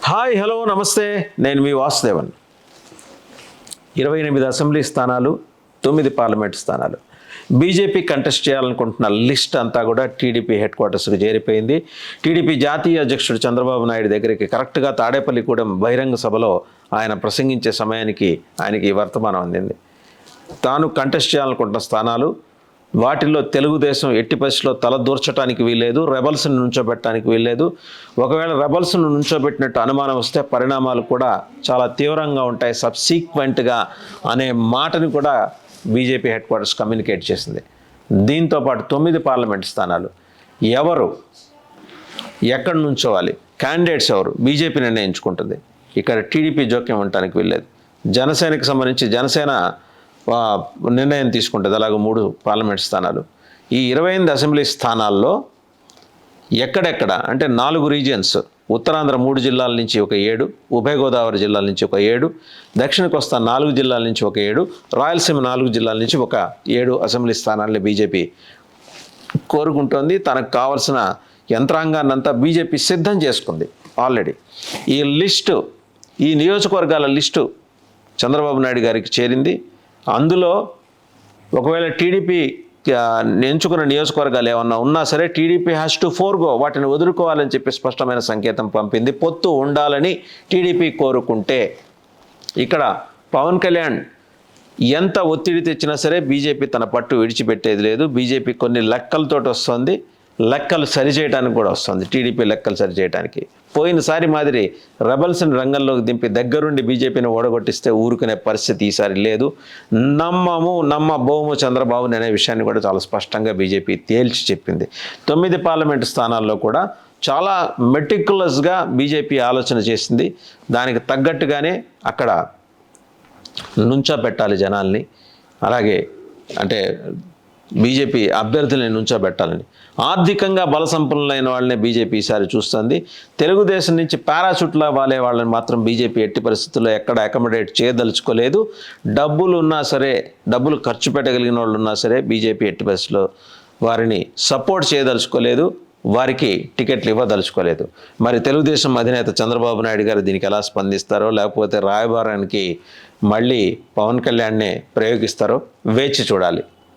Hi hello నమస్తే, నేను మీ Vasudevan. 28 assembly స్థానాలు, 9 పార్లమెంట్ స్థానాలు. బీజేపీ కంటెస్ట్ చేయాలనుకుంటున్న లిస్ట్ అంతా కూడా టీడీపీ హెడ్ క్వార్టర్స్కి చేరిపోయింది. టీడీపీ జాతీయ అధ్యక్షుడు చంద్రబాబు నాయుడు దగ్గరికి కరెక్ట్గా తాడేపల్లిగూడెం బహిరంగ సభలో ఆయన ప్రసంగించే సమయానికి ఆయనకి ఈ వర్తమానం అందింది. తాను కంటెస్ట్ చేయాలనుకుంటున్న స్థానాలు, వాటిల్లో తెలుగుదేశం ఎట్టి పరిస్థితిలో తలదూర్చడానికి వీల్లేదు, రెబల్స్ని నుంచోబెట్టడానికి వీల్లేదు. ఒకవేళ రెబల్స్ను నుంచోబెట్టినట్టు అనుమానం వస్తే పరిణామాలు కూడా చాలా తీవ్రంగా ఉంటాయి సబ్సీక్వెంట్గా అనే మాటని కూడా బీజేపీ హెడ్ క్వార్టర్స్ కమ్యూనికేట్ చేసింది. దీంతోపాటు 9 పార్లమెంట్ స్థానాలు ఎవరు ఎక్కడి నుంచోవాలి, క్యాండిడేట్స్ ఎవరు బీజేపీ నిర్ణయించుకుంటుంది. ఇక్కడ టీడీపీ జోక్యం ఉండటానికి వీల్లేదు. జనసేనకి సంబంధించి జనసేన నిర్ణయం తీసుకుంటుంది. అలాగే 3 పార్లమెంట్ స్థానాలు. ఈ 28 అసెంబ్లీ స్థానాల్లో ఎక్కడెక్కడ అంటే 4 రీజియన్స్, ఉత్తరాంధ్ర 3 జిల్లాల నుంచి ఒక 7, ఉభయ గోదావరి జిల్లాల నుంచి ఒక 7, దక్షిణ కోస్తా 4 జిల్లాల నుంచి ఒక 7, రాయలసీమ 4 జిల్లాల నుంచి ఒక 7 అసెంబ్లీ స్థానాలని బీజేపీ కోరుకుంటోంది. తనకు కావాల్సిన యంత్రాంగాన్నంతా బీజేపీ సిద్ధం చేసుకుంది ఆల్రెడీ. ఈ లిస్టు, ఈ నియోజకవర్గాల లిస్టు చంద్రబాబు నాయుడు గారికి చేరింది. అందులో ఒకవేళ టీడీపీ ఎంచుకున్న నియోజకవర్గాలు ఏమన్నా ఉన్నా సరే టీడీపీ హ్యాస్ టు ఫోర్గో, వాటిని వదులుకోవాలని చెప్పి స్పష్టమైన సంకేతం పంపింది. పొత్తు ఉండాలని టీడీపీ కోరుకుంటే ఇక్కడ పవన్ కళ్యాణ్ ఎంత ఒత్తిడి తెచ్చినా సరే బీజేపీ తన పట్టు విడిచిపెట్టేది లేదు. బీజేపీ కొన్ని లెక్కలతోటి వస్తుంది, లెక్కలు సరిచేయడానికి కూడా వస్తుంది. టీడీపీ లెక్కలు సరిచేయడానికి పోయినసారి మాదిరి రెబల్స్ని రంగంలోకి దింపి దగ్గరుండి బీజేపీని ఓడగొట్టిస్తే ఊరుకునే పరిస్థితి ఈసారి లేదు. నమ్మబోము చంద్రబాబుని అనే విషయాన్ని కూడా చాలా స్పష్టంగా బీజేపీ తేల్చి చెప్పింది. 9 పార్లమెంటు స్థానాల్లో కూడా చాలా మెటిక్యులస్గా బీజేపీ ఆలోచన చేసింది. దానికి తగ్గట్టుగానే అక్కడ నుంచోబెట్టాలి జనాల్ని, అలాగే అంటే బీజేపీ అభ్యర్థులని నుంచోబెట్టాలని. ఆర్థికంగా బలసంపన్నులైన వాళ్ళని బీజేపీ ఈసారి చూస్తుంది. తెలుగుదేశం నుంచి పారాషూట్లా వాలే వాళ్ళని మాత్రం బీజేపీ ఎట్టి పరిస్థితుల్లో ఎక్కడ అకామిడేట్ చేయదలుచుకోలేదు. డబ్బులు ఉన్నా సరే, డబ్బులు ఖర్చు పెట్టగలిగిన వాళ్ళు ఉన్నా సరే బీజేపీ ఎట్టి పరిస్థితుల్లో వారిని సపోర్ట్ చేయదలుచుకోలేదు, వారికి టికెట్లు ఇవ్వదలుచుకోలేదు. మరి తెలుగుదేశం అధినేత చంద్రబాబు నాయుడు గారు దీనికి ఎలా స్పందిస్తారో, లేకపోతే రాయబారానికి మళ్ళీ పవన్ కళ్యాణ్నే ప్రయోగిస్తారో వేచి చూడాలి.